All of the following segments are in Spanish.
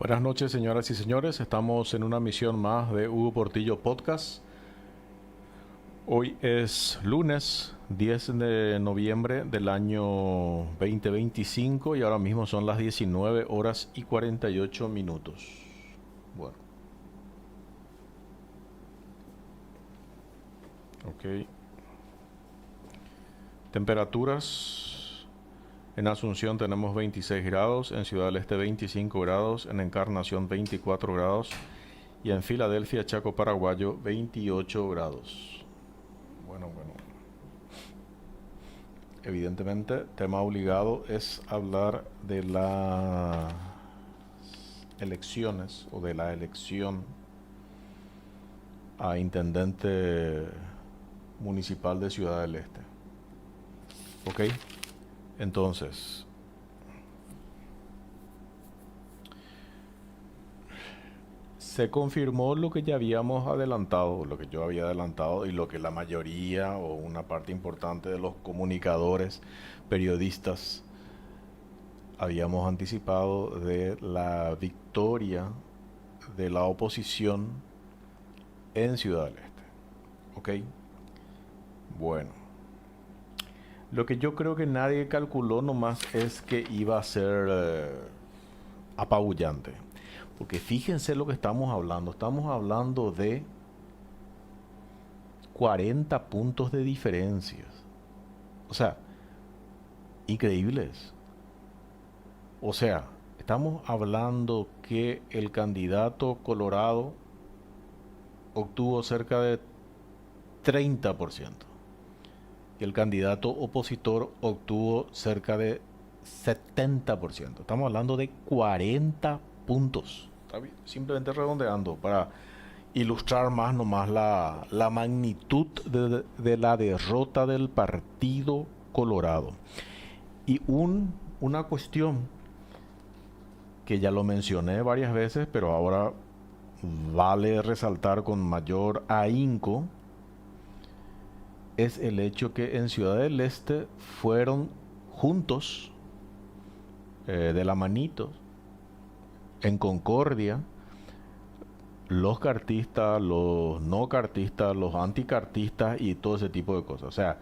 Buenas noches, señoras y señores. Estamos en una misión más de Hugo Portillo Podcast. Hoy es lunes 10 de noviembre del año 2025 y ahora mismo son las 19 horas y 48 minutos. Bueno, ok. Temperaturas. En Asunción tenemos 26 grados, en Ciudad del Este 25 grados, en Encarnación 24 grados y en Filadelfia, Chaco Paraguayo 28 grados. Bueno. Evidentemente, tema obligado es hablar de las elecciones o de la elección a intendente municipal de Ciudad del Este. ¿Ok? Entonces, se confirmó lo que ya habíamos adelantado, lo que yo había adelantado y lo que la mayoría o una parte importante de los comunicadores, periodistas, habíamos anticipado de la victoria de la oposición en Ciudad del Este. ¿Ok? Bueno. Lo que yo creo que nadie calculó nomás es que iba a ser apabullante. Porque fíjense lo que estamos hablando. Estamos hablando de 40 puntos de diferencias. O sea, increíbles. O sea, estamos hablando que el candidato Colorado obtuvo cerca de 30%. Y el candidato opositor obtuvo cerca de 70%. Estamos hablando de 40 puntos. Simplemente redondeando para ilustrar más nomás la magnitud de la derrota del Partido Colorado. Y una cuestión que ya lo mencioné varias veces, pero ahora vale resaltar con mayor ahínco, es el hecho que en Ciudad del Este fueron juntos, de la manito, en concordia, los cartistas, los no cartistas, los anticartistas y todo ese tipo de cosas. O sea,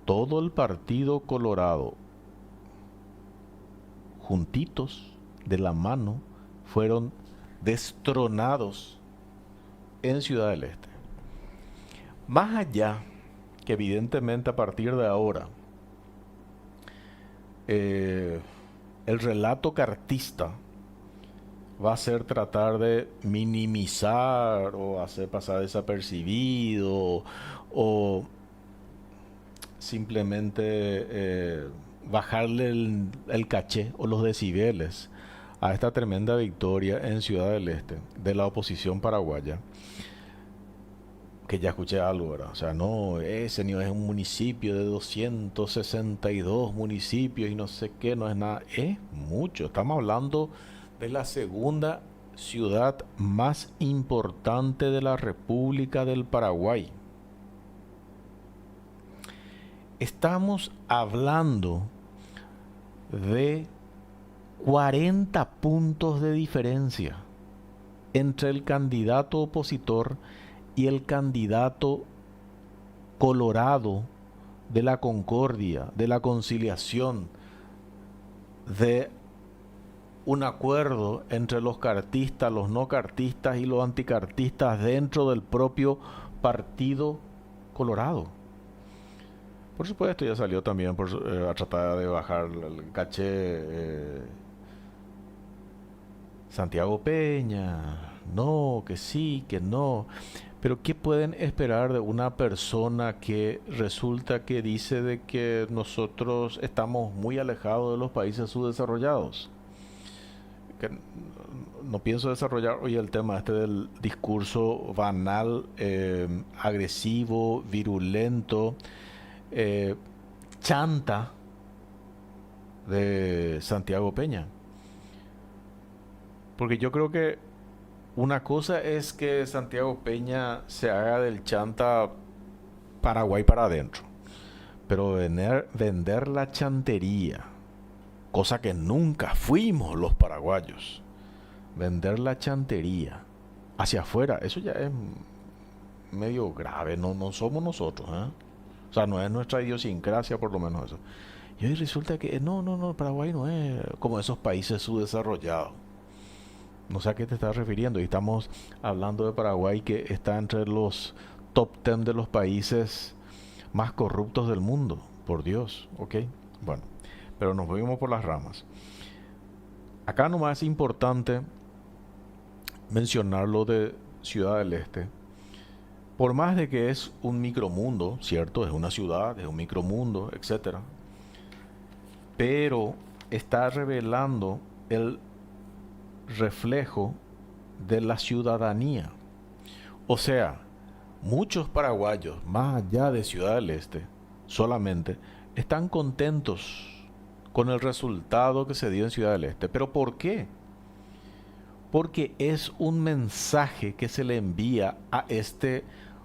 todo el Partido Colorado, juntitos, de la mano, fueron destronados en Ciudad del Este. Más allá que evidentemente a partir de ahora el relato cartista va a ser tratar de minimizar o hacer pasar desapercibido o simplemente bajarle el caché o los decibeles a esta tremenda victoria en Ciudad del Este de la oposición paraguaya. Que ya escuché algo, ¿verdad? O sea, no, ese no es un municipio de 262 municipios y no sé qué, no es nada. Es mucho. Estamos hablando de la segunda ciudad más importante de la República del Paraguay. Estamos hablando de 40 puntos de diferencia entre el candidato opositor y el candidato Colorado de la concordia, de la conciliación, de un acuerdo entre los cartistas, los no cartistas y los anticartistas dentro del propio Partido Colorado. Por supuesto, ya salió también a tratar de bajar el caché Santiago Peña, no, que sí, que no. Pero ¿qué pueden esperar de una persona que resulta que dice de que nosotros estamos muy alejados de los países subdesarrollados? Que no pienso desarrollar hoy el tema este del discurso banal, agresivo, virulento, eh, chanta de Santiago Peña. Porque yo creo que una cosa es que Santiago Peña se haga del chanta Paraguay para adentro. Pero vender la chantería, cosa que nunca fuimos los paraguayos, vender la chantería hacia afuera, eso ya es medio grave, no somos nosotros, ¿eh? O sea, no es nuestra idiosincrasia por lo menos eso. Y hoy resulta que no, Paraguay no es como esos países subdesarrollados. No sé a qué te estás refiriendo. Y estamos hablando de Paraguay, que está entre los top 10 de los países más corruptos del mundo. Por Dios, ¿ok? Bueno, pero nos movimos por las ramas. Acá nomás es importante mencionar lo de Ciudad del Este. Por más de que es un micromundo, ¿cierto? Es una ciudad, es un micromundo, etcétera. Pero está revelando el reflejo de la ciudadanía. O sea, muchos paraguayos, más allá de Ciudad del Este, solamente están contentos con el resultado que se dio en Ciudad del Este. ¿Pero por qué? Porque es un mensaje que se le envía a este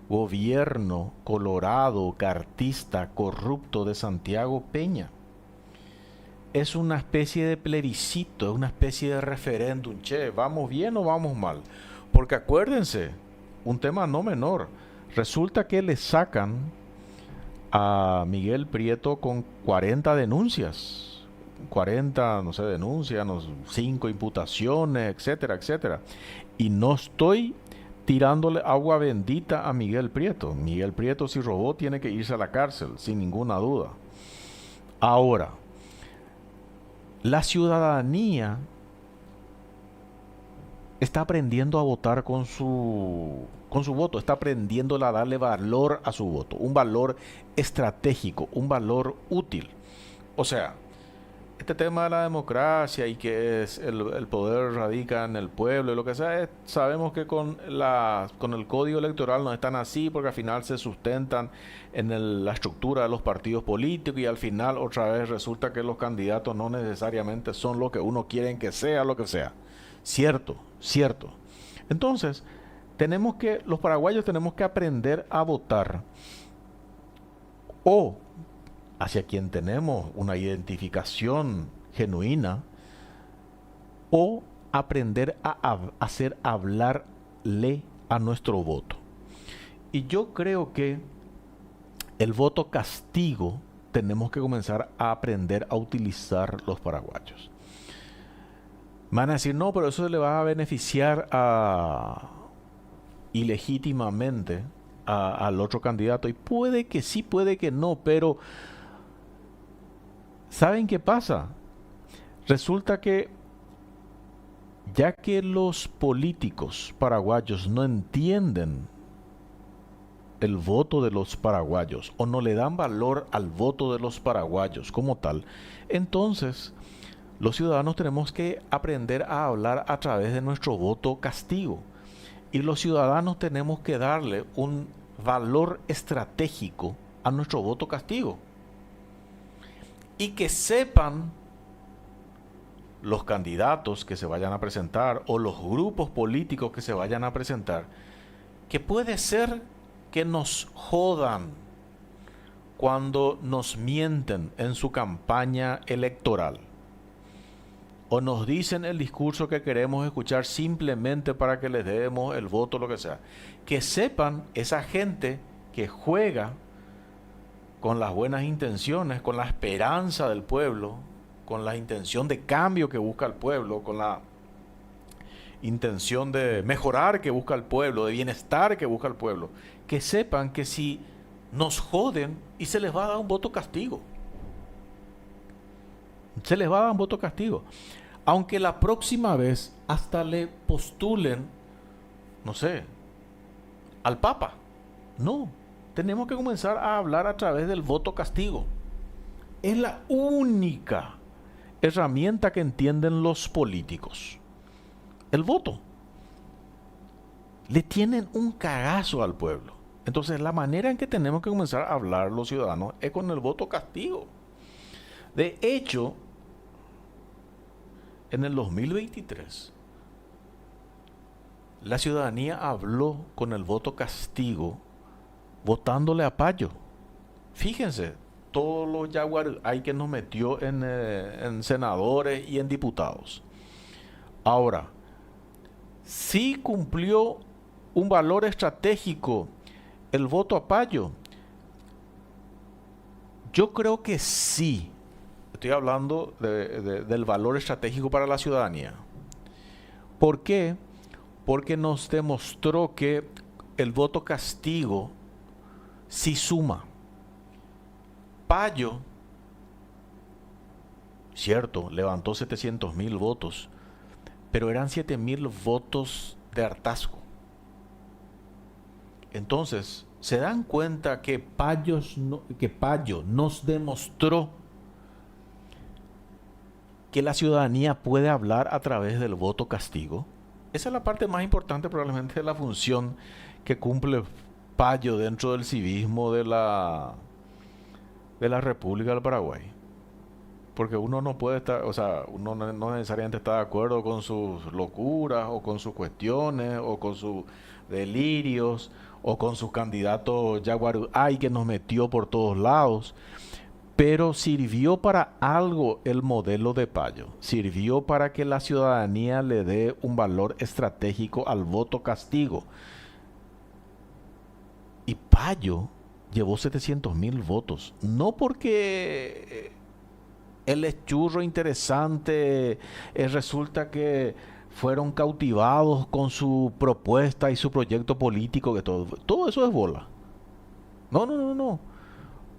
gobierno colorado, cartista, corrupto de Santiago Peña. Es una especie de plebiscito, es una especie de referéndum. Che, ¿vamos bien o vamos mal? Porque acuérdense, un tema no menor. Resulta que le sacan a Miguel Prieto con 40 denuncias. 40, no sé, denuncias, 5 imputaciones, etcétera, etcétera. Y no estoy tirándole agua bendita a Miguel Prieto. Miguel Prieto, si robó, tiene que irse a la cárcel, sin ninguna duda. Ahora, la ciudadanía está aprendiendo a votar con su voto, está aprendiendo a darle valor a su voto, un valor estratégico, un valor útil. O sea, este tema de la democracia y que es el poder radica en el pueblo y lo que sea, sabemos que con el código electoral no están así porque al final se sustentan en la estructura de los partidos políticos y al final otra vez resulta que los candidatos no necesariamente son lo que uno quiere que sea, lo que sea. Cierto, cierto. Entonces, los paraguayos tenemos que aprender a votar o hacia quien tenemos una identificación genuina, o aprender a hacer hablarle a nuestro voto. Y yo creo que el voto castigo tenemos que comenzar a aprender a utilizar los paraguayos. Me van a decir, no, pero eso le va a beneficiar ilegítimamente al otro candidato. Y puede que sí, puede que no, pero ¿saben qué pasa? Resulta que ya que los políticos paraguayos no entienden el voto de los paraguayos o no le dan valor al voto de los paraguayos como tal, entonces los ciudadanos tenemos que aprender a hablar a través de nuestro voto castigo. Y los ciudadanos tenemos que darle un valor estratégico a nuestro voto castigo. Y que sepan los candidatos que se vayan a presentar o los grupos políticos que se vayan a presentar, que puede ser que nos jodan cuando nos mienten en su campaña electoral o nos dicen el discurso que queremos escuchar simplemente para que les demos el voto, lo que sea. Que sepan esa gente que juega con las buenas intenciones, con la esperanza del pueblo, con la intención de cambio que busca el pueblo, con la intención de mejorar que busca el pueblo, de bienestar que busca el pueblo, que sepan que si nos joden y se les va a dar un voto castigo. Se les va a dar un voto castigo. Aunque la próxima vez hasta le postulen, no sé, al Papa. No, tenemos que comenzar a hablar a través del voto castigo. Es la única herramienta que entienden los políticos. El voto. Le tienen un cagazo al pueblo. Entonces la manera en que tenemos que comenzar a hablar los ciudadanos es con el voto castigo. De hecho, en el 2023, la ciudadanía habló con el voto castigo votándole a Payo. Fíjense, todos los yaguaray que nos metió en senadores y en diputados. Ahora, sí cumplió un valor estratégico el voto a Payo. Yo creo que sí. Estoy hablando del valor estratégico para la ciudadanía. ¿Por qué? Porque nos demostró que el voto castigo sí suma. Payo, cierto, levantó 700.000 votos, pero eran 7.000 votos de hartazgo. Entonces, se dan cuenta que Payo nos demostró que la ciudadanía puede hablar a través del voto castigo. Esa es la parte más importante probablemente de la función que cumple Payo dentro del civismo de la República del Paraguay. Porque uno no puede estar, o sea, uno no necesariamente está de acuerdo con sus locuras o con sus cuestiones o con sus delirios o con sus candidatos Yaguaruay que nos metió por todos lados. Pero sirvió para algo el modelo de Payo. Sirvió para que la ciudadanía le dé un valor estratégico al voto castigo. Y Payo llevó 700.000 votos. No porque él es churro interesante, resulta que fueron cautivados con su propuesta y su proyecto político, que todo eso es bola. No, no, no, no.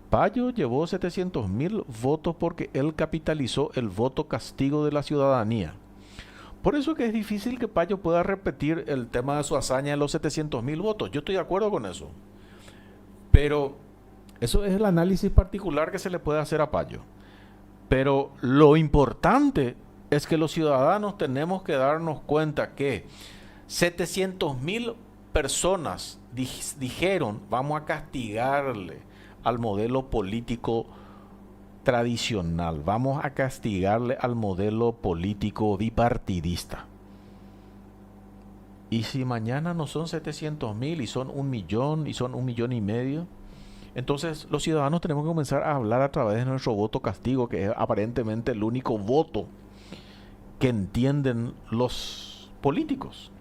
Payo llevó 700.000 votos porque él capitalizó el voto castigo de la ciudadanía. Por eso que es difícil que Payo pueda repetir el tema de su hazaña de los 700.000 votos. Yo estoy de acuerdo con eso. Pero eso es el análisis particular que se le puede hacer a Payo. Pero lo importante es que los ciudadanos tenemos que darnos cuenta que 700.000 personas dijeron vamos a castigarle al modelo político tradicional, vamos a castigarle al modelo político bipartidista. Y si mañana no son 700.000 y son 1.000.000 y son 1.500.000, entonces los ciudadanos tenemos que comenzar a hablar a través de nuestro voto castigo, que es aparentemente el único voto que entienden los políticos.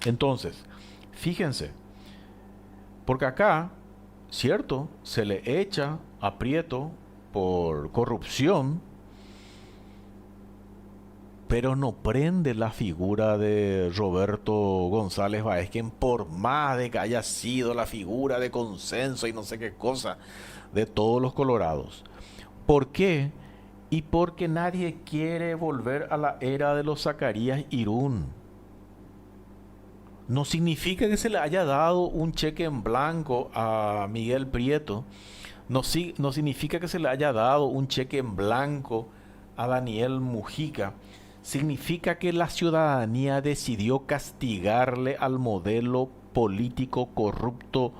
Entonces, fíjense, porque acá, cierto, se le echa a Prieto por corrupción, pero no prende la figura de Roberto González Báez, quien por más de que haya sido la figura de consenso y no sé qué cosa de todos los colorados. ¿Por qué? Y porque nadie quiere volver a la era de los Zacarías Irún. No significa que se le haya dado un cheque en blanco a Miguel Prieto. No significa que se le haya dado un cheque en blanco a Daniel Mujica. Significa que la ciudadanía decidió castigarle al modelo político corrupto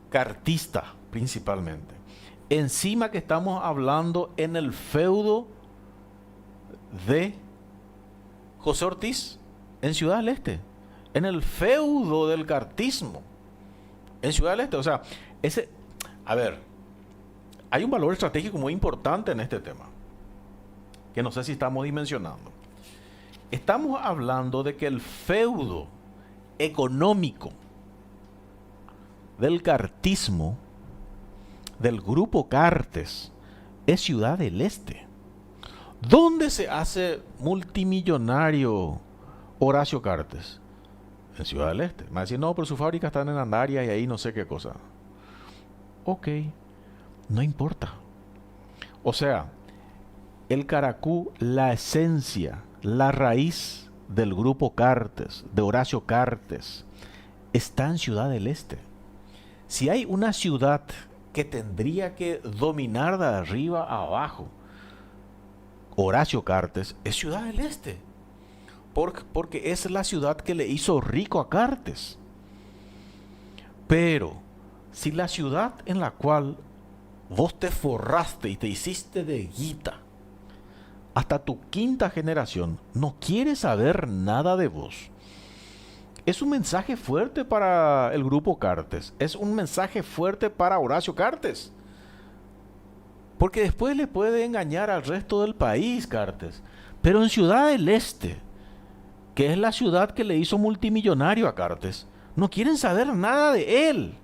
cartista principalmente. Encima que estamos hablando en el feudo de José Ortiz en Ciudad del Este. En el feudo del cartismo en Ciudad del Este. O sea, hay un valor estratégico muy importante en este tema, que no sé si estamos dimensionando. Estamos hablando de que el feudo económico del cartismo, del grupo Cartes, es Ciudad del Este. ¿Dónde se hace multimillonario Horacio Cartes? En Ciudad del Este. Me va a decir, no, pero sus fábricas están en Andaria y ahí no sé qué cosa. Ok, no importa. O sea, el Caracú, la esencia, la raíz del grupo Cartes, de Horacio Cartes, está en Ciudad del Este. Si hay una ciudad que tendría que dominar de arriba a abajo Horacio Cartes, es Ciudad del Este. Porque es la ciudad que le hizo rico a Cartes. Pero si la ciudad en la cual vos te forraste y te hiciste de guita, hasta tu quinta generación no quiere saber nada de vos, es un mensaje fuerte para el grupo Cartes. Es un mensaje fuerte para Horacio Cartes. Porque después le puede engañar al resto del país, Cartes. Pero en Ciudad del Este, que es la ciudad que le hizo multimillonario a Cartes, no quieren saber nada de él.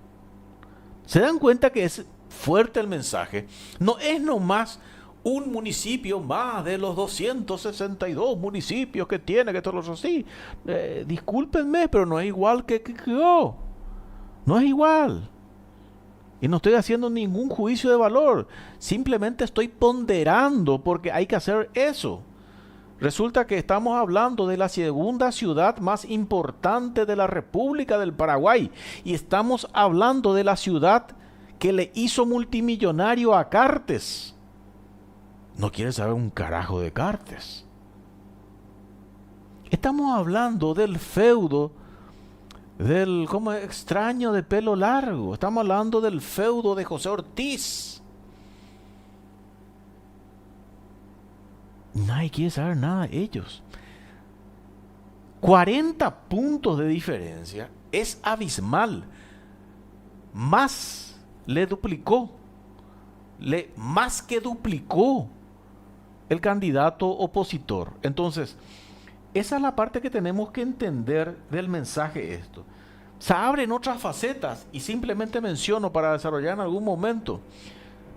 ¿Se dan cuenta que es fuerte el mensaje? No es nomás un municipio más de los 262 municipios que tiene, que todos los así. Discúlpenme, pero no es igual que yo. No es igual. Y no estoy haciendo ningún juicio de valor. Simplemente estoy ponderando porque hay que hacer eso. Resulta que estamos hablando de la segunda ciudad más importante de la República del Paraguay. Y estamos hablando de la ciudad que le hizo multimillonario a Cartes. No quiere saber un carajo de Cartes. Estamos hablando del feudo del como extraño de pelo largo. Estamos hablando del feudo de José Ortiz. Nadie quiere saber nada de ellos. 40 puntos de diferencia es abismal. Más le duplicó. Más que duplicó el candidato opositor. Entonces, esa es la parte que tenemos que entender del mensaje esto. Se abren otras facetas y simplemente menciono para desarrollar en algún momento.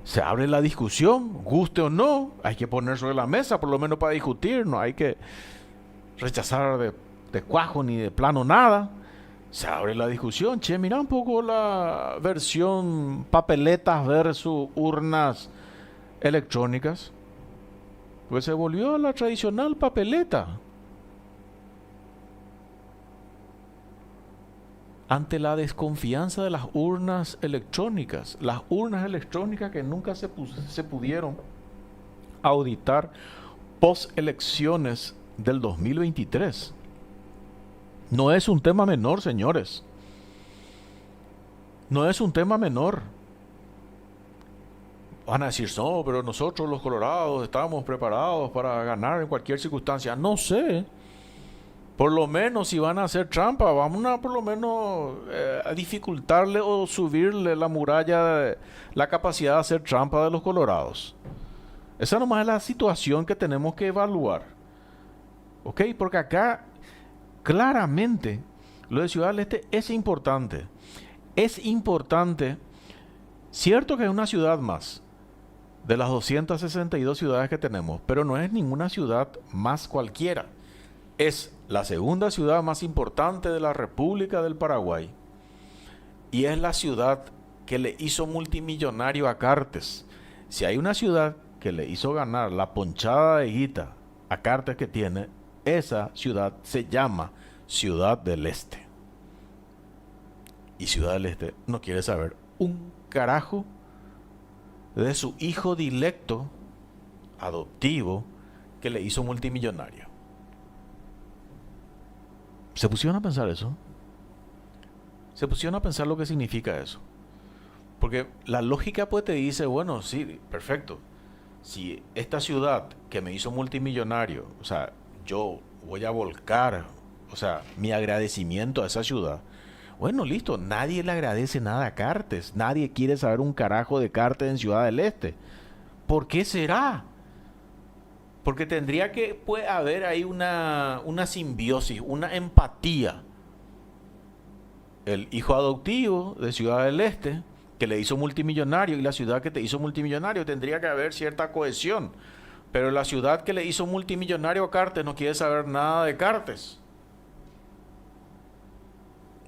Se abre la discusión, guste o no, hay que poner sobre la mesa por lo menos para discutir, no hay que rechazar de cuajo ni de plano nada. Se abre la discusión, che, mira un poco la versión papeletas versus urnas electrónicas. Pues se volvió la tradicional papeleta. Ante la desconfianza de las urnas electrónicas que nunca se pudieron auditar post elecciones del 2023. No es un tema menor, señores. No es un tema menor. Van a decir, no, pero nosotros los colorados estamos preparados para ganar en cualquier circunstancia. No sé. Por lo menos si van a hacer trampa, vamos a por lo menos a dificultarle o subirle la muralla, la capacidad de hacer trampa de los colorados. Esa nomás es la situación que tenemos que evaluar. ¿Ok? Porque acá claramente lo de Ciudad del Este es importante. Es importante, cierto que es una ciudad más de las 262 ciudades que tenemos, pero no es ninguna ciudad más cualquiera. Es la segunda ciudad más importante de la República del Paraguay y es la ciudad que le hizo multimillonario a Cartes. Si hay una ciudad que le hizo ganar la ponchada de guita a Cartes que tiene, esa ciudad se llama Ciudad del Este. Y Ciudad del Este no quiere saber un carajo de su hijo directo, adoptivo, que le hizo multimillonario. ¿Se pusieron a pensar eso? ¿Se pusieron a pensar lo que significa eso? Porque la lógica pues te dice, bueno, sí, perfecto. Si esta ciudad que me hizo multimillonario, o sea, yo voy a volcar, o sea, mi agradecimiento a esa ciudad. Bueno, listo, nadie le agradece nada a Cartes. Nadie quiere saber un carajo de Cartes en Ciudad del Este. ¿Por qué será? Porque tendría que haber ahí una simbiosis, una empatía. El hijo adoptivo de Ciudad del Este, que le hizo multimillonario, y la ciudad que te hizo multimillonario, tendría que haber cierta cohesión. Pero la ciudad que le hizo multimillonario a Cartes no quiere saber nada de Cartes.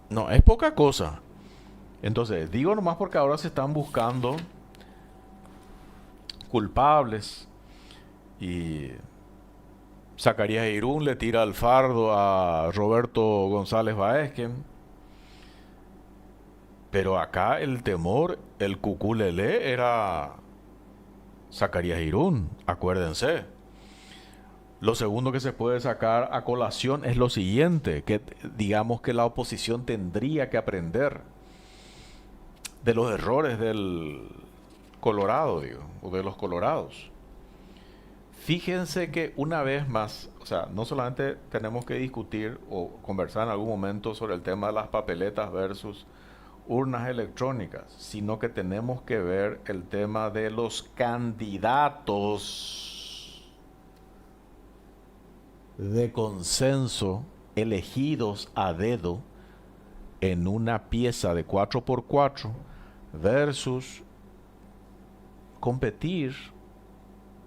No, es poca cosa. Entonces, digo nomás porque ahora se están buscando culpables. Y Zacarías Irún le tira el fardo a Roberto González Baezquen. Pero acá el temor, el cuculele era Zacarías Irún, acuérdense. Lo segundo que se puede sacar a colación es lo siguiente, que digamos que la oposición tendría que aprender de los errores del Colorado, o de los colorados. Fíjense que una vez más, o sea, no solamente tenemos que discutir o conversar en algún momento sobre el tema de las papeletas versus urnas electrónicas, sino que tenemos que ver el tema de los candidatos de consenso elegidos a dedo en una pieza de 4x4 versus competir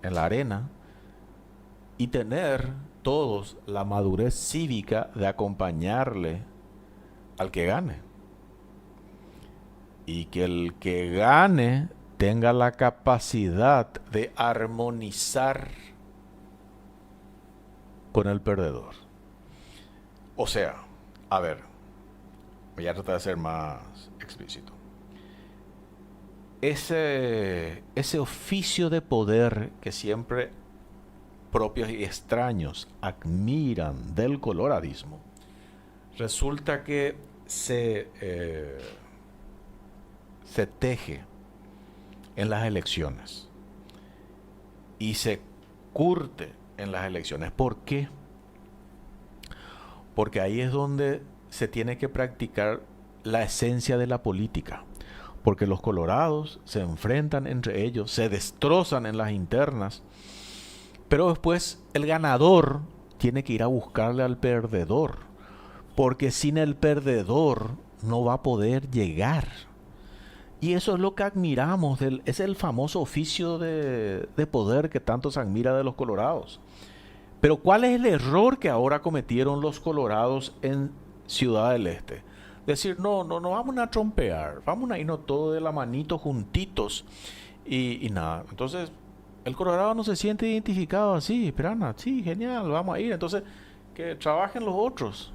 en la arena y tener todos la madurez cívica de acompañarle al que gane. Y que el que gane tenga la capacidad de armonizar con el perdedor. O sea, a ver, voy a tratar de ser más explícito. Ese oficio de poder que siempre propios y extraños admiran del coloradismo, resulta que se teje en las elecciones y se curte en las elecciones. ¿Por qué? Porque ahí es donde se tiene que practicar la esencia de la política. Porque los colorados se enfrentan entre ellos, se destrozan en las internas, pero después el ganador tiene que ir a buscarle al perdedor, porque sin el perdedor no va a poder llegar. Y eso es lo que admiramos, es el famoso oficio de poder que tanto se admira de los colorados. Pero ¿cuál es el error que ahora cometieron los colorados en Ciudad del Este? Decir, no vamos a trompear, vamos a irnos todos de la manito juntitos y nada. Entonces, el colorado no se siente identificado así, Pirana, sí, genial, vamos a ir. Entonces, que trabajen los otros.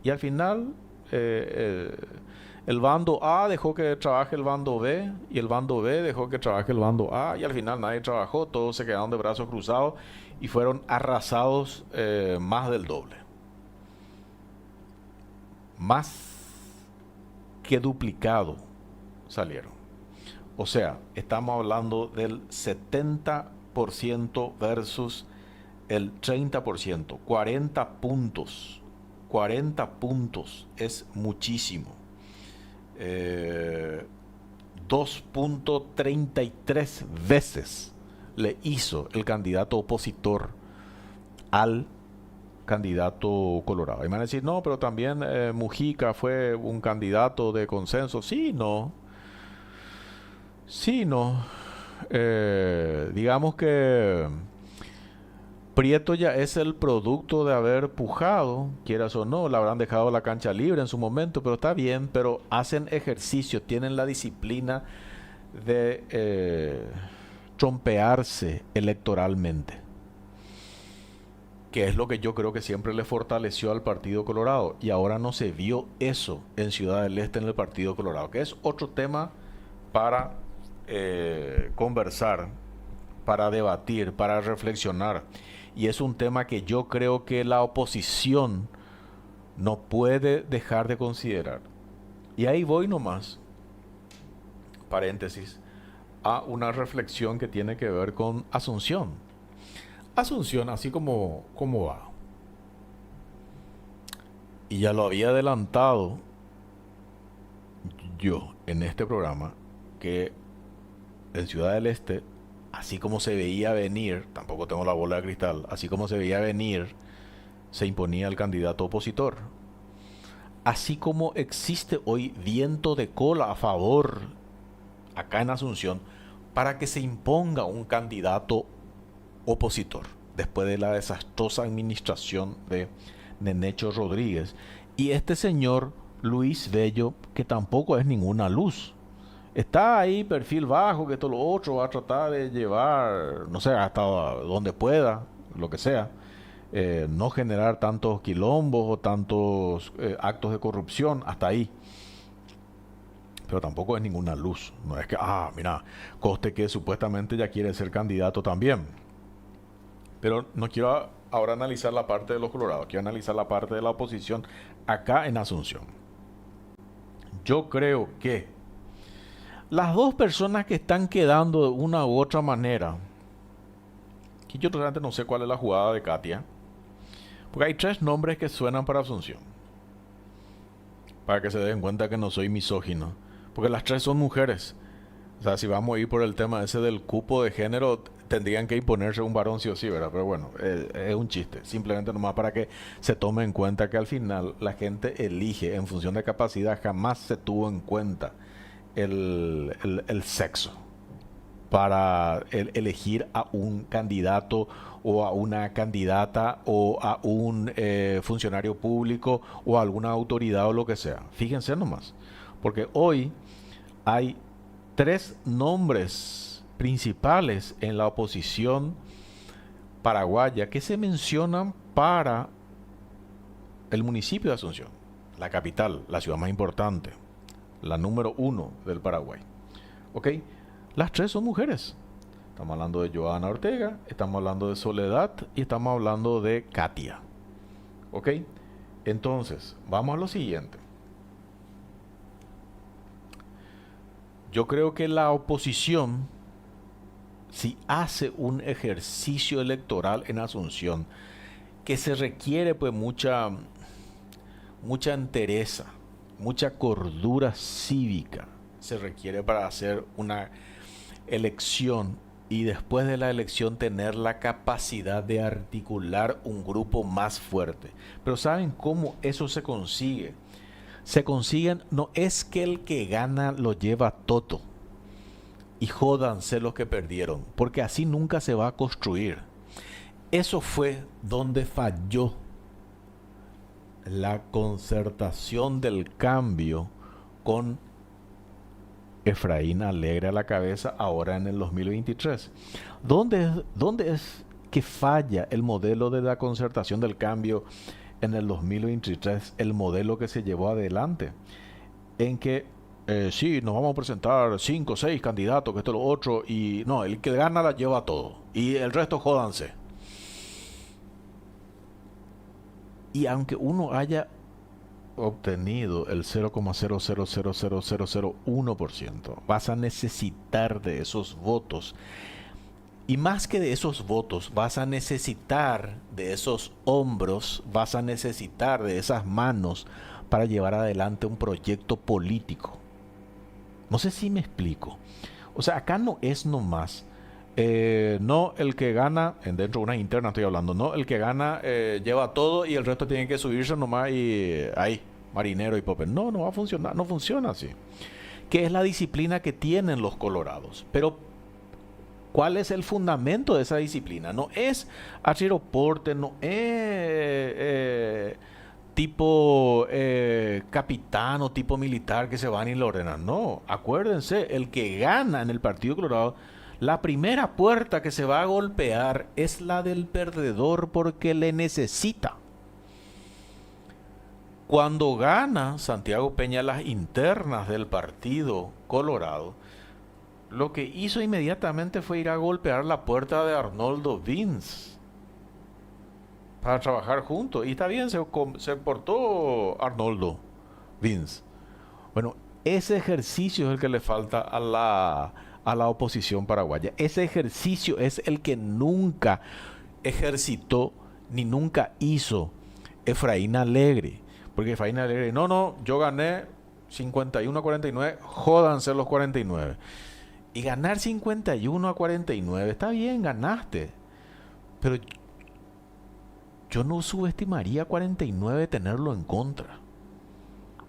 Y al final, el bando A dejó que trabaje el bando B y el bando B dejó que trabaje el bando A y al final nadie trabajó, todos se quedaron de brazos cruzados y fueron arrasados más del doble. Más que duplicado salieron. O sea, estamos hablando del 70% versus el 30%. 40 puntos. 40 puntos es muchísimo. 2.33 veces le hizo el candidato opositor al candidato colorado. Y me van a decir, no, pero también Mujica fue un candidato de consenso. Sí, no. Sí, no. Digamos que Prieto ya es el producto de haber pujado, quieras o no, le habrán dejado la cancha libre en su momento, pero está bien, pero hacen ejercicio, tienen la disciplina de trompearse electoralmente, que es lo que yo creo que siempre le fortaleció al Partido Colorado, y ahora no se vio eso en Ciudad del Este en el Partido Colorado, que es otro tema para conversar, para debatir, para reflexionar. Y es un tema que yo creo que la oposición no puede dejar de considerar. Y ahí voy nomás, paréntesis, a una reflexión que tiene que ver con Asunción. Asunción, así como va. Y ya lo había adelantado yo en este programa, que en Ciudad del Este, así como se veía venir, tampoco tengo la bola de cristal, así como se veía venir, se imponía el candidato opositor. Así como existe hoy viento de cola a favor, acá en Asunción, para que se imponga un candidato opositor, después de la desastrosa administración de Nenecho Rodríguez. Y este señor Luis Bello, que tampoco es ninguna luz. Está ahí, perfil bajo, que todo lo otro va a tratar de llevar, no sé, hasta donde pueda, lo que sea. No generar tantos quilombos o tantos actos de corrupción, hasta ahí. Pero tampoco es ninguna luz. No es que, mira, coste que supuestamente ya quiere ser candidato también. Pero no quiero ahora analizar la parte de los colorados, quiero analizar la parte de la oposición acá en Asunción. Yo creo que las dos personas que están quedando de una u otra manera, que yo realmente no sé cuál es la jugada de Katia, porque hay tres nombres que suenan para Asunción, para que se den cuenta que no soy misógino, porque las tres son mujeres. O sea, si vamos a ir por el tema ese del cupo de género, tendrían que imponerse un varón sí o sí, ¿verdad? Pero bueno, es un chiste. Simplemente nomás para que se tome en cuenta que al final la gente elige en función de capacidad. Jamás se tuvo en cuenta el sexo para elegir a un candidato o a una candidata o a un funcionario público o a alguna autoridad o lo que sea. Fíjense nomás, porque hoy hay tres nombres principales en la oposición paraguaya que se mencionan para el municipio de Asunción, la capital, la ciudad más importante, la número uno del Paraguay. ¿Ok? Las tres son mujeres. Estamos hablando de Joana Ortega, estamos hablando de Soledad y estamos hablando de Katia. ¿Ok? Entonces, vamos a lo siguiente. Yo creo que la oposición, si hace un ejercicio electoral en Asunción, que se requiere pues mucha entereza, mucha cordura cívica, se requiere para hacer una elección y después de la elección tener la capacidad de articular un grupo más fuerte. Pero ¿saben cómo eso se consigue? Se consiguen, no es que el que gana lo lleva todo y jódanse los que perdieron, porque así nunca se va a construir. Eso fue donde falló la Concertación del Cambio con Efraín Alegre a la cabeza ahora en el 2023. ¿Dónde es que falla el modelo de la Concertación del Cambio en el 2023, el modelo que se llevó adelante? En que sí, nos vamos a presentar 5 o 6 candidatos, que esto es lo otro, y no, el que gana la lleva todo, y el resto jódanse. Y aunque uno haya obtenido el 0,0000001%, vas a necesitar de esos votos. Y más que de esos votos, vas a necesitar de esos hombros, vas a necesitar de esas manos para llevar adelante un proyecto político. No sé si me explico. O sea, acá no es nomás, no el que gana, dentro de una interna estoy hablando, no el que gana lleva todo y el resto tiene que subirse nomás y ahí, marinero y popper. No, no va a funcionar, no funciona así. Que es la disciplina que tienen los colorados. Pero ¿cuál es el fundamento de esa disciplina? No es aeroporte, no es tipo capitán o tipo militar que se van y lo ordenan. No, acuérdense, el que gana en el Partido Colorado, la primera puerta que se va a golpear es la del perdedor porque le necesita. Cuando gana Santiago Peña las internas del Partido Colorado, lo que hizo inmediatamente fue ir a golpear la puerta de Arnoldo Vince para trabajar juntos. Y está bien, se portó Arnoldo Vince. Bueno, ese ejercicio es el que le falta a la oposición paraguaya. Ese ejercicio es el que nunca ejercitó ni nunca hizo Efraín Alegre. Porque Efraín Alegre, no, yo gané 51-49, jódanse los 49. Y ganar 51-49, está bien, ganaste. Pero yo no subestimaría 49 tenerlo en contra.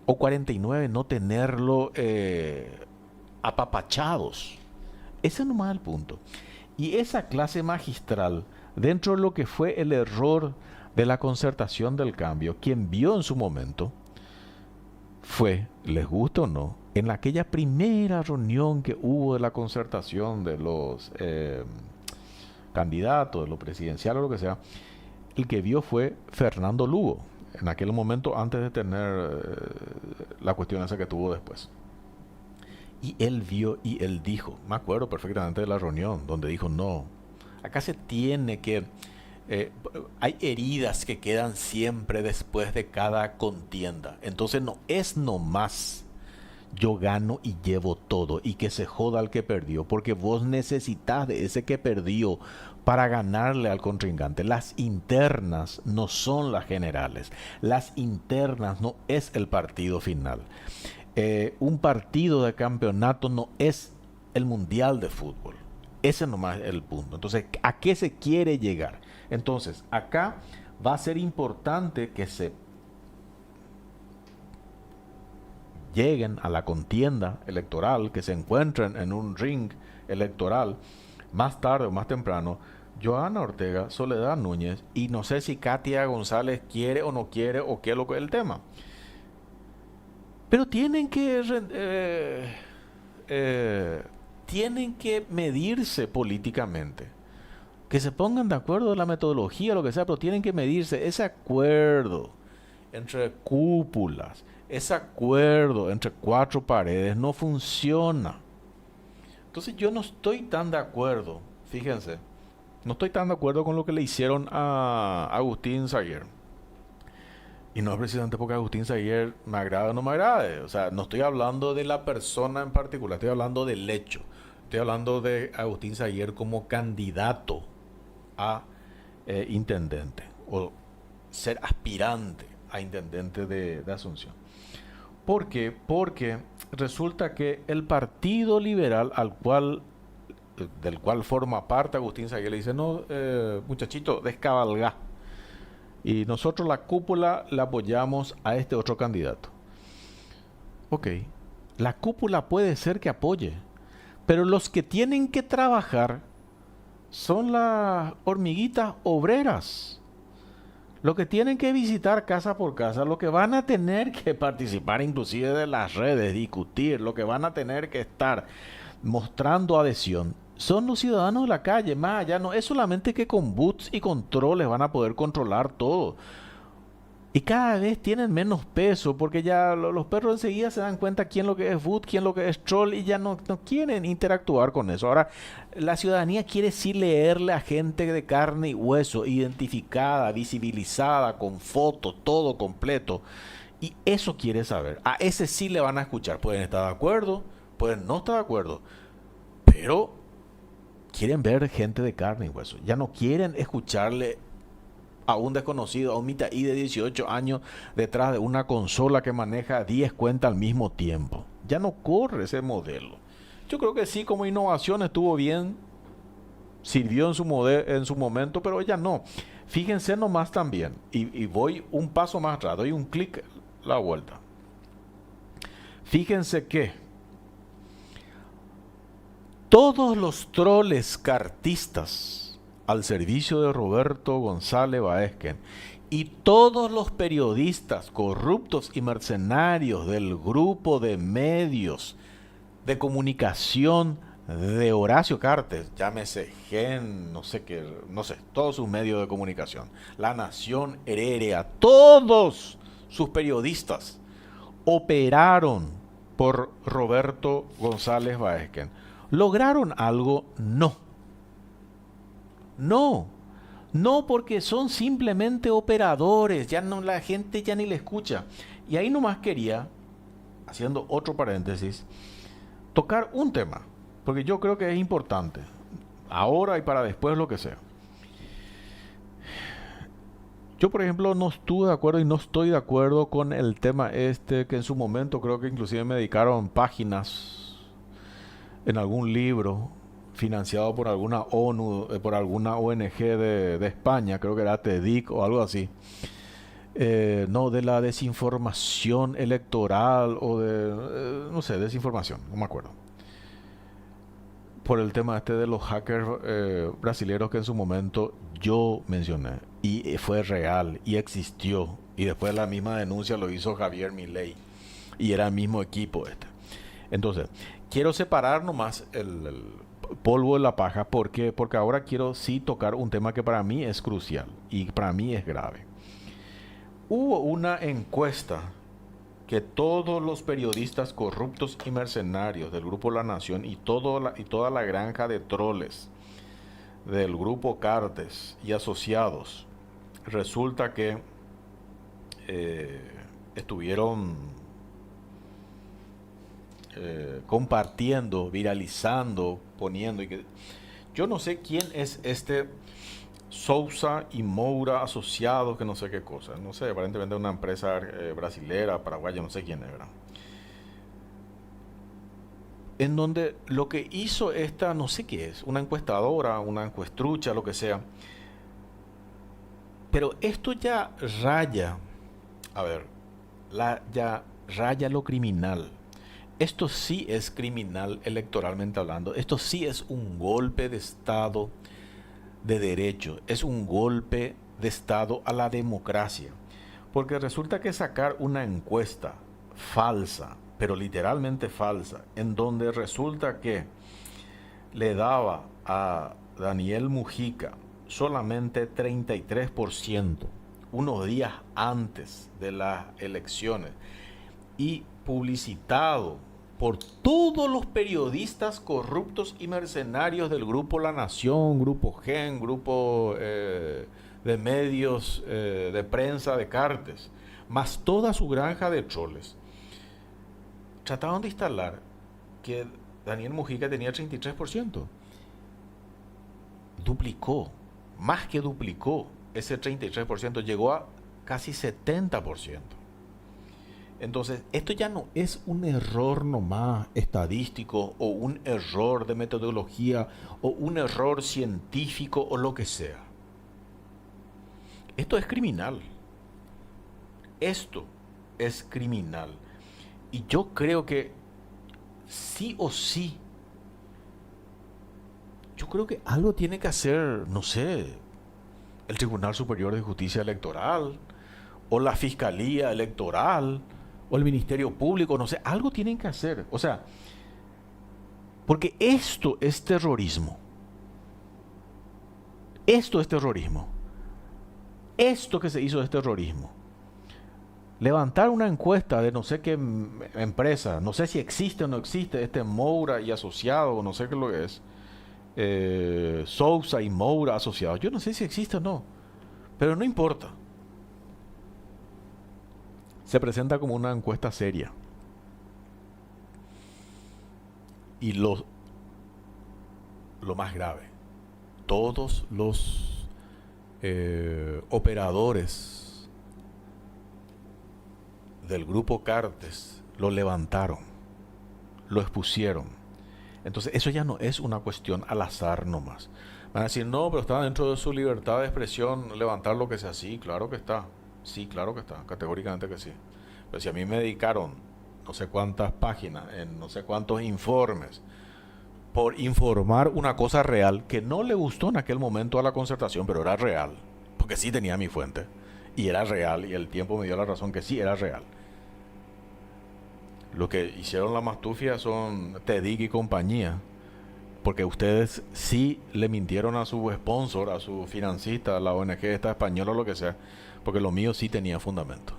O 49 no tenerlo apapachados. Ese no es el punto. Y esa clase magistral, dentro de lo que fue el error de la Concertación del Cambio, quien vio en su momento, fue, les gusta o no, en aquella primera reunión que hubo de la concertación de los candidatos, de lo presidencial o lo que sea, el que vio fue Fernando Lugo, en aquel momento antes de tener la cuestión esa que tuvo después. Y él vio y él dijo, me acuerdo perfectamente de la reunión, donde dijo, no, acá se tiene que... hay heridas que quedan siempre después de cada contienda. Entonces no es nomás yo gano y llevo todo y que se joda al que perdió, porque vos necesitas de ese que perdió para ganarle al contrincante. Las internas no son las generales. Las internas no es el partido final. Un partido de campeonato no es el mundial de fútbol. Ese nomás es el punto. Entonces, ¿a qué se quiere llegar? Entonces, acá va a ser importante que se lleguen a la contienda electoral, que se encuentren en un ring electoral, más tarde o más temprano, Johanna Ortega, Soledad Núñez, y no sé si Katia González quiere o no quiere, o qué es lo que es el tema. Pero tienen que medirse políticamente. Que se pongan de acuerdo en la metodología, lo que sea, pero tienen que medirse. Ese acuerdo entre cúpulas, ese acuerdo entre cuatro paredes no funciona. Entonces yo no estoy tan de acuerdo, fíjense, no estoy tan de acuerdo con lo que le hicieron a Agustín Saguier. Y no es precisamente porque Agustín Saguier me agrade o no me agrade. O sea, no estoy hablando de la persona en particular, estoy hablando del hecho. Estoy hablando de Agustín Saguier como candidato a intendente o ser aspirante a intendente de Asunción. ¿Por qué? Porque resulta que el Partido Liberal del cual forma parte Agustín Saguier le dice, no, muchachito, descabalgá. Y nosotros la cúpula la apoyamos a este otro candidato. Ok, la cúpula puede ser que apoye, pero los que tienen que trabajar son las hormiguitas obreras. Los que tienen que visitar casa por casa, los que van a tener que participar inclusive de las redes, discutir, lo que van a tener que estar mostrando adhesión, son los ciudadanos de la calle. Más allá no es solamente que con boots y controles van a poder controlar todo. Y cada vez tienen menos peso porque ya los perros enseguida se dan cuenta quién lo que es boot, quién lo que es troll y ya no quieren interactuar con eso. Ahora, la ciudadanía quiere sí leerle a gente de carne y hueso, identificada, visibilizada, con foto, todo completo. Y eso quiere saber. A ese sí le van a escuchar. Pueden estar de acuerdo, pueden no estar de acuerdo, pero quieren ver gente de carne y hueso. Ya no quieren escucharle a un desconocido, a un mitaí de 18 años detrás de una consola que maneja 10 cuentas al mismo tiempo. Ya no corre ese modelo. Yo creo que sí, como innovación estuvo bien, sirvió en su momento, pero ya no. Fíjense nomás también, y voy un paso más atrás, doy un clic la vuelta. Fíjense que todos los troles cartistas al servicio de Roberto González Baezken y todos los periodistas corruptos y mercenarios del grupo de medios de comunicación de Horacio Cartes, llámese Gen, no sé qué, no sé, todos sus medios de comunicación, La Nación, Heredia, todos sus periodistas operaron por Roberto González Baezken. ¿Lograron algo? No. No, no, porque son simplemente operadores, ya no, la gente ya ni le escucha. Y ahí nomás quería, haciendo otro paréntesis, tocar un tema, porque yo creo que es importante, ahora y para después lo que sea. Yo, por ejemplo, no estuve de acuerdo y no estoy de acuerdo con el tema este, que en su momento creo que inclusive me dedicaron páginas en algún libro financiado por alguna ONU, por alguna ONG de España, creo que era TEDIC o algo así. No, de la desinformación electoral o no sé, desinformación, no me acuerdo. Por el tema este de los hackers brasileños que en su momento yo mencioné. Y fue real y existió. Y después la misma denuncia lo hizo Javier Milei. Y era el mismo equipo este. Entonces, quiero separar nomás el polvo de la paja. ¿Por qué? Porque ahora quiero sí tocar un tema que para mí es crucial y para mí es grave. Hubo una encuesta que todos los periodistas corruptos y mercenarios del Grupo La Nación y toda la granja de troles del Grupo Cartes y asociados, resulta que estuvieron compartiendo, viralizando, poniendo. Yo no sé quién es este Sousa y Moura asociados, que no sé qué cosa. No sé, aparentemente una empresa brasilera, paraguaya, no sé quién era. en donde lo que hizo esta, no sé qué es, una encuestadora, una encuestrucha, lo que sea, pero esto ya raya, a ver, ya raya lo criminal. Esto sí es criminal electoralmente hablando. Esto sí es un golpe de Estado de derecho. Es un golpe de Estado a la democracia. Porque resulta que sacar una encuesta falsa, pero literalmente falsa, en donde resulta que le daba a Daniel Mujica solamente 33% unos días antes de las elecciones y publicitado por todos los periodistas corruptos y mercenarios del Grupo La Nación, Grupo Gen, Grupo de medios de prensa de Cartes, más toda su granja de troles. Trataron de instalar que Daniel Mujica tenía 33%. Duplicó, más que duplicó ese 33%, llegó a casi 70%. Entonces, esto ya no es un error nomás estadístico o un error de metodología o un error científico o lo que sea. Esto es criminal. Esto es criminal. Y yo creo que sí o sí, yo creo que algo tiene que hacer, no sé, el Tribunal Superior de Justicia Electoral o la Fiscalía Electoral o el Ministerio Público, no sé, algo tienen que hacer. O sea, porque esto es terrorismo. Esto es terrorismo. Esto que se hizo es terrorismo. Levantar una encuesta de no sé qué empresa, no sé si existe o no existe este Moura y asociado, no sé qué lo que es, Sousa y Moura asociados. Yo no sé si existe o no, pero no importa. Se presenta como una encuesta seria. Y lo más grave, todos los operadores del grupo Cartes lo levantaron, lo expusieron. Entonces eso ya no es una cuestión al azar nomás. Van a decir, no, pero está dentro de su libertad de expresión levantar lo que sea. Sí, claro que está. Sí, claro que está. Categóricamente que sí. Pero si a mí me dedicaron no sé cuántas páginas, en no sé cuántos informes, por informar una cosa real que no le gustó en aquel momento a la concertación, pero era real, porque sí tenía mi fuente, y era real, y el tiempo me dio la razón que sí era real. Lo que hicieron la mastufia son Tedic y compañía, porque ustedes sí le mintieron a su sponsor, a su financista, a la ONG esta española o lo que sea, porque lo mío sí tenía fundamento.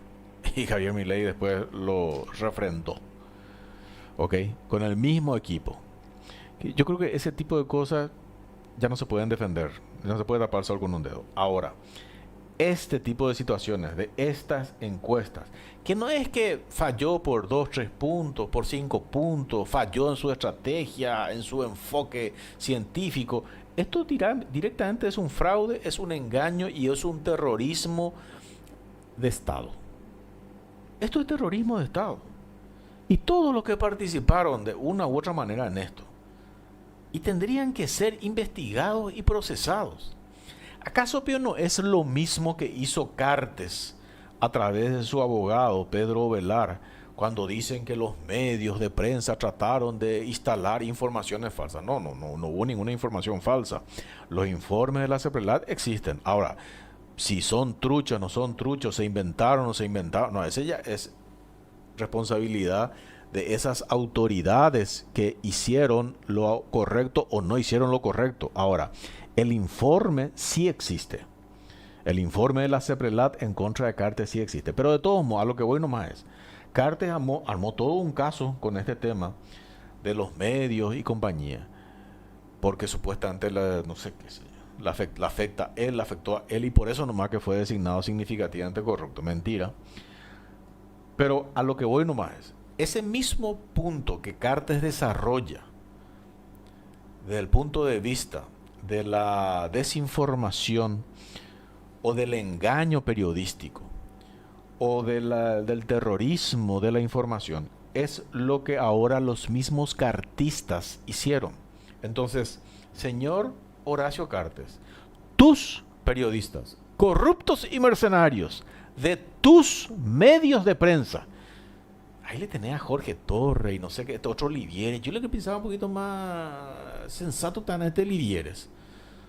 Y Javier Milei después lo refrendó, ¿ok? Con el mismo equipo. Yo creo que ese tipo de cosas ya no se pueden defender, no se puede tapar sol con un dedo. Ahora, este tipo de situaciones, de estas encuestas, que no es que falló por 2 3 puntos, por 5 puntos, falló en su estrategia, en su enfoque científico. Esto directamente es un fraude, es un engaño y es un terrorismo de Estado. Esto es terrorismo de Estado. Y todos los que participaron de una u otra manera en esto, y tendrían que ser investigados y procesados. ¿Acaso Pío no es lo mismo que hizo Cartes a través de su abogado Pedro Velar cuando dicen que los medios de prensa trataron de instalar informaciones falsas? No hubo ninguna información falsa. Los informes de la CEPRELAT existen. Ahora, si son truchos, no son truchos, se inventaron o no se inventaron, no, ese ya es responsabilidad de esas autoridades que hicieron lo correcto o no hicieron lo correcto. Ahora, el informe sí existe. El informe de la CEPRELAT en contra de Cartes sí existe. Pero de todos modos, a lo que voy nomás es, Cartes armó todo un caso con este tema de los medios y compañía. Porque supuestamente, no sé qué sé yo, la afecta él, la afectó a él y por eso nomás que fue designado significativamente corrupto. Mentira. Pero a lo que voy nomás es, ese mismo punto que Cartes desarrolla desde el punto de vista de la desinformación o del engaño periodístico o del terrorismo de la información, es lo que ahora los mismos cartistas hicieron. Entonces, señor Horacio Cartes, tus periodistas, corruptos y mercenarios de tus medios de prensa, ahí le tenés a Jorge Torres y no sé qué, este otro Livieres. Yo lo que pensaba un poquito más sensato tan este Livieres.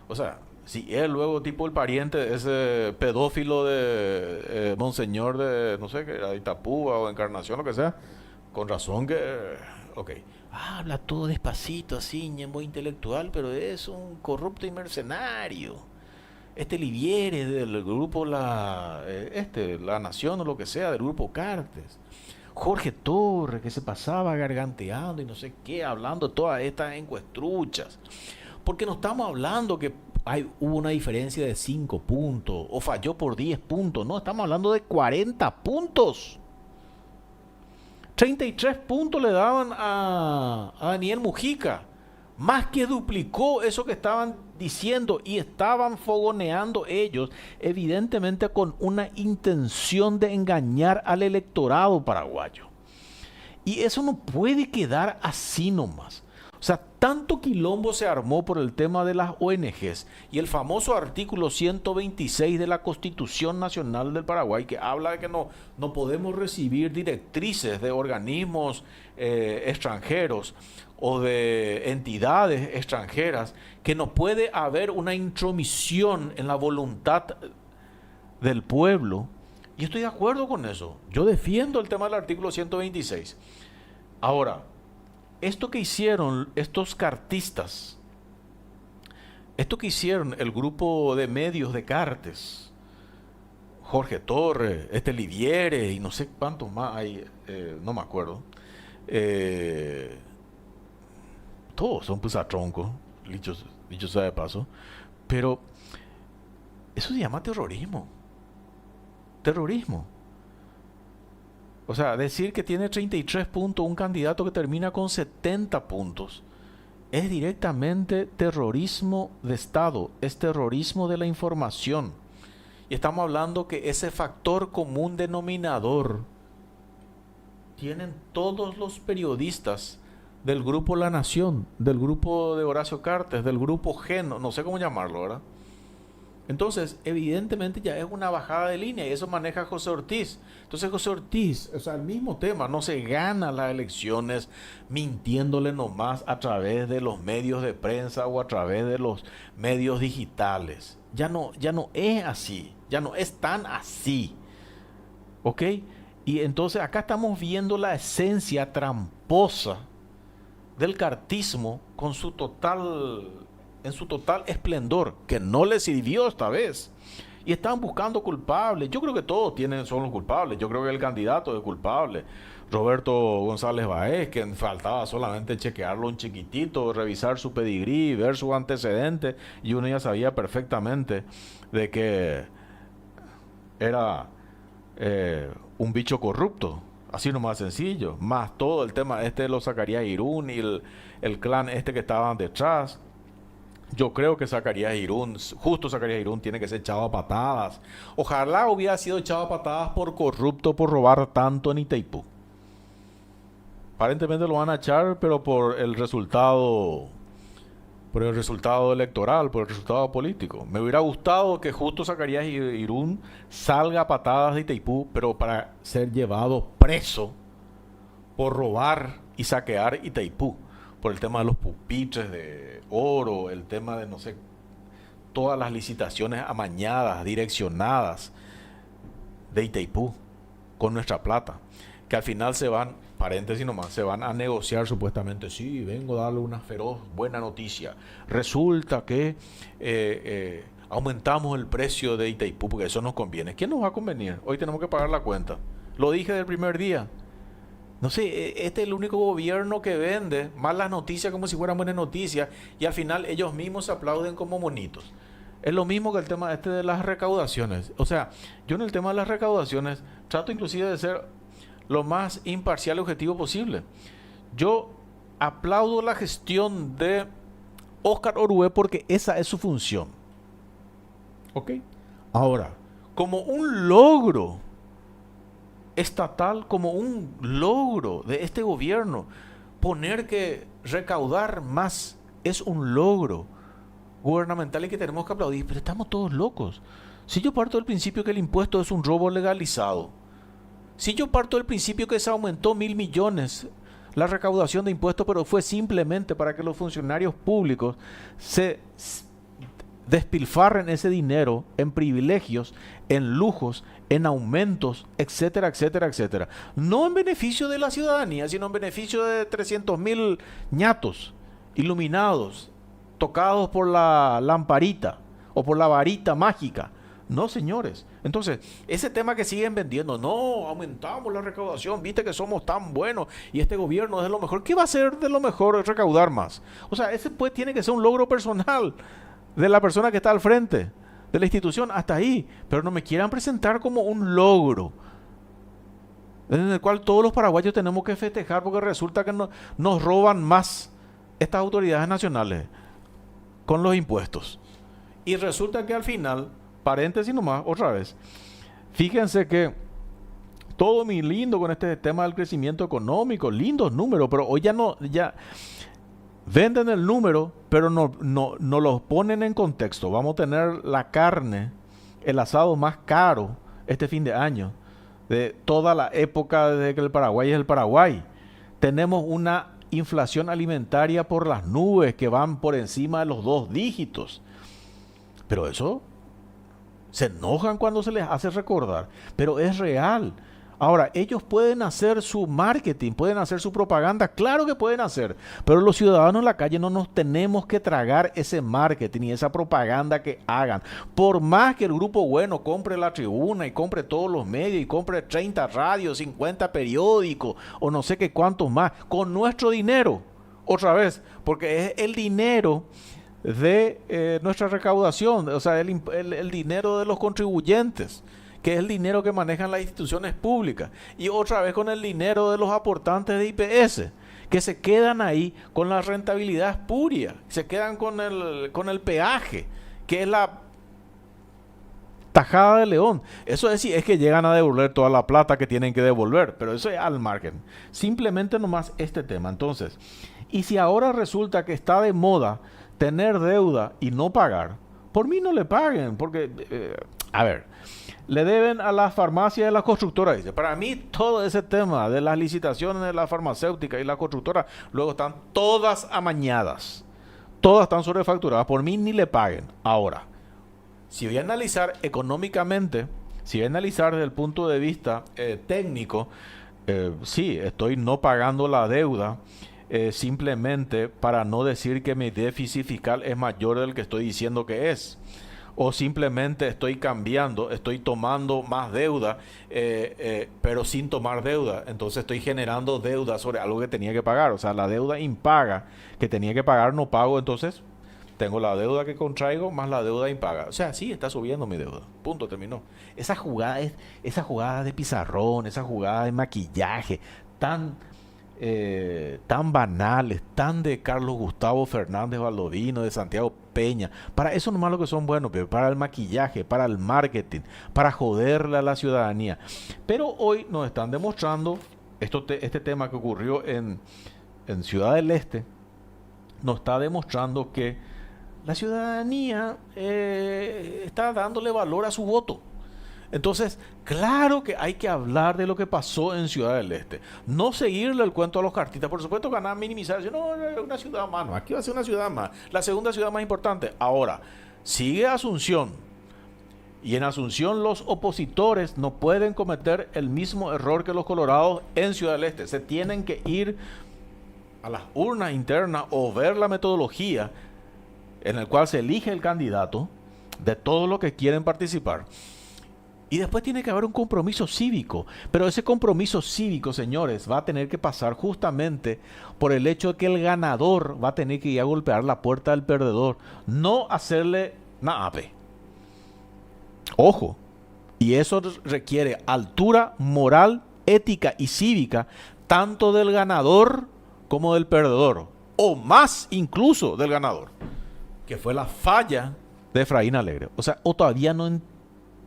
O sea, si él luego tipo el pariente de ese pedófilo de Monseñor de, no sé, que era de Itapúa o Encarnación, lo que sea, con razón que, ok, habla todo despacito, así, muy intelectual, pero es un corrupto y mercenario. Este Livieres del grupo La Nación o lo que sea, del grupo Cartes. Jorge Torres, que se pasaba garganteando y no sé qué, hablando todas estas encuestruchas. Porque no estamos hablando que hubo una diferencia de 5 puntos o falló por 10 puntos. No, estamos hablando de 40 puntos. 33 puntos le daban a Daniel Mujica. Más que duplicó eso que estaban diciendo y estaban fogoneando ellos, evidentemente con una intención de engañar al electorado paraguayo. Y eso no puede quedar así nomás. O sea, tanto quilombo se armó por el tema de las ONGs y el famoso artículo 126 de la Constitución Nacional del Paraguay, que habla de que no podemos recibir directrices de organismos extranjeros o de entidades extranjeras, que no puede haber una intromisión en la voluntad del pueblo. Y estoy de acuerdo con eso. Yo defiendo el tema del artículo 126. Ahora, esto que hicieron estos cartistas, esto que hicieron el grupo de medios de Cartes, Jorge Torres, Livieres y no sé cuántos más hay, no me acuerdo, todos son pusatroncos, dicho sea de paso, pero eso se llama terrorismo. Terrorismo. O sea, decir que tiene 33 puntos un candidato que termina con 70 puntos es directamente terrorismo de Estado, es terrorismo de la información. Y estamos hablando que ese factor común denominador tienen todos los periodistas del grupo La Nación, del grupo de Horacio Cartes, del grupo Geno, no sé cómo llamarlo, ¿verdad? Entonces, evidentemente ya es una bajada de línea y eso maneja José Ortiz. Entonces José Ortiz, o sea, el mismo tema, no se gana las elecciones mintiéndole nomás a través de los medios de prensa o a través de los medios digitales. Ya no es así, ya no es tan así. ¿Ok? Y entonces acá estamos viendo la esencia tramposa del cartismo con en su total esplendor, que no les sirvió esta vez. Y están buscando culpables. Yo creo que todos son los culpables. Yo creo que el candidato es culpable. Roberto González Baez, que faltaba solamente chequearlo un chiquitito, revisar su pedigrí, ver sus antecedentes, y uno ya sabía perfectamente de que era un bicho corrupto. Así nomás sencillo. Más todo el tema de los Zacarías Irún y el clan que estaban detrás. Yo creo que justo Zacarías Irún tiene que ser echado a patadas. Ojalá hubiera sido echado a patadas por corrupto, por robar tanto en Itaipú. Aparentemente lo van a echar, pero por el resultado electoral, por el resultado político. Me hubiera gustado que justo Zacarías Irún salga a patadas de Itaipú, pero para ser llevado preso por robar y saquear Itaipú. Por el tema de los pupitres de oro, el tema de, no sé, todas las licitaciones amañadas, direccionadas de Itaipú con nuestra plata, que al final paréntesis nomás, se van a negociar supuestamente. Sí, vengo a darle una feroz buena noticia. Resulta que aumentamos el precio de Itaipú porque eso nos conviene. ¿Quién nos va a convenir? Hoy tenemos que pagar la cuenta. Lo dije del primer día. No sé, este es el único gobierno que vende malas noticias como si fueran buenas noticias y al final ellos mismos se aplauden como monitos. Es lo mismo que el tema de las recaudaciones. O sea, yo en el tema de las recaudaciones trato inclusive de ser lo más imparcial y objetivo posible. Yo aplaudo la gestión de Óscar Orué porque esa es su función. ¿Ok? Ahora, como un logro estatal como un logro de este gobierno. Poner que recaudar más es un logro gubernamental y que tenemos que aplaudir, pero estamos todos locos. Si yo parto del principio que el impuesto es un robo legalizado, si yo parto del principio que se aumentó 1.000 millones la recaudación de impuestos, pero fue simplemente para que los funcionarios públicos se despilfarren ese dinero en privilegios, en lujos, en aumentos, etcétera, etcétera, etcétera. No en beneficio de la ciudadanía, sino en beneficio de 300.000 ñatos iluminados, tocados por la lamparita o por la varita mágica. No, señores. Entonces, ese tema que siguen vendiendo, no, aumentamos la recaudación, viste que somos tan buenos y este gobierno es de lo mejor. ¿Qué va a ser de lo mejor? Es recaudar más. O sea, ese pues tiene que ser un logro personal de la persona que está al frente de la institución, hasta ahí. Pero no me quieran presentar como un logro en el cual todos los paraguayos tenemos que festejar porque resulta que nos roban más estas autoridades nacionales con los impuestos. Y resulta que al final, paréntesis nomás, otra vez, fíjense que todo muy lindo con este tema del crecimiento económico, lindos números, pero hoy ya venden el número, pero no los ponen en contexto. Vamos a tener la carne, el asado más caro este fin de año, de toda la época desde que el Paraguay es el Paraguay. Tenemos una inflación alimentaria por las nubes que van por encima de los 2 dígitos. Pero eso se enojan cuando se les hace recordar, pero es real. Ahora, ellos pueden hacer su marketing, pueden hacer su propaganda, claro que pueden hacer, pero los ciudadanos en la calle no nos tenemos que tragar ese marketing y esa propaganda que hagan. Por más que el grupo bueno compre La Tribuna y compre todos los medios y compre 30 radios, 50 periódicos o no sé qué cuántos más, con nuestro dinero, otra vez, porque es el dinero de nuestra recaudación, o sea, el dinero de los contribuyentes, que es el dinero que manejan las instituciones públicas, y otra vez con el dinero de los aportantes de IPS, que se quedan ahí con la rentabilidad espuria, se quedan con el peaje, que es la tajada de león. Eso es si es que llegan a devolver toda la plata que tienen que devolver, pero eso es al margen. Simplemente nomás este tema. Entonces, y si ahora resulta que está de moda tener deuda y no pagar, por mí no le paguen, porque, a ver, le deben a las farmacias y a las constructoras. Dice, para mí todo ese tema de las licitaciones de la farmacéutica y la constructora, luego están todas amañadas, todas están sobrefacturadas, por mí ni le paguen. Ahora, si voy a analizar económicamente, si voy a analizar desde el punto de vista técnico, sí, estoy no pagando la deuda, simplemente para no decir que mi déficit fiscal es mayor del que estoy diciendo que es, o simplemente estoy cambiando, estoy tomando más deuda, pero sin tomar deuda, entonces estoy generando deuda sobre algo que tenía que pagar, o sea, la deuda impaga que tenía que pagar no pago, entonces tengo la deuda que contraigo más la deuda impaga, o sea, sí está subiendo mi deuda, punto, terminó. Esa jugada de pizarrón, esa jugada de maquillaje tan banales, tan de Carlos Gustavo Fernández Baldovino, de Santiago Peña, para eso nomás lo que son buenos, para el maquillaje, para el marketing, para joderle a la ciudadanía. Pero hoy nos están demostrando, este tema que ocurrió en Ciudad del Este, nos está demostrando que la ciudadanía está dándole valor a su voto. Entonces, claro que hay que hablar de lo que pasó en Ciudad del Este. No seguirle el cuento a los cartistas. Por supuesto que van a minimizar. No, una ciudad más. No, aquí va a ser una ciudad más. La segunda ciudad más importante. Ahora, sigue Asunción. Y en Asunción los opositores no pueden cometer el mismo error que los colorados en Ciudad del Este. Se tienen que ir a las urnas internas o ver la metodología en la cual se elige el candidato de todos los que quieren participar. Y después tiene que haber un compromiso cívico. Pero ese compromiso cívico, señores, va a tener que pasar justamente por el hecho de que el ganador va a tener que ir a golpear la puerta del perdedor. No hacerle nada. Ojo. Y eso requiere altura moral, ética y cívica, tanto del ganador como del perdedor. O más incluso del ganador. Que fue la falla de Efraín Alegre. O sea, o todavía no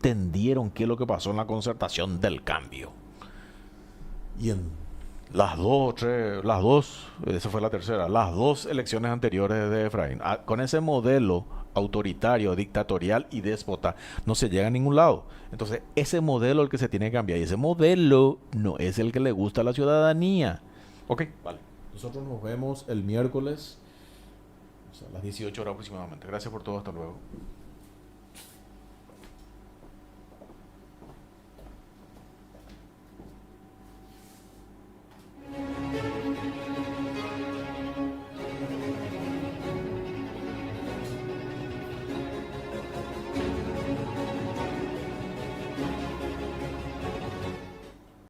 entendieron qué es lo que pasó en la concertación del cambio. Y en esa fue la tercera, las dos elecciones anteriores de Efraín, con ese modelo autoritario, dictatorial y déspota, no se llega a ningún lado. Entonces, ese modelo es el que se tiene que cambiar y ese modelo no es el que le gusta a la ciudadanía. Ok, vale. nosotros nos vemos el miércoles. O sea, a las 18 horas aproximadamente. Gracias por todo, hasta luego.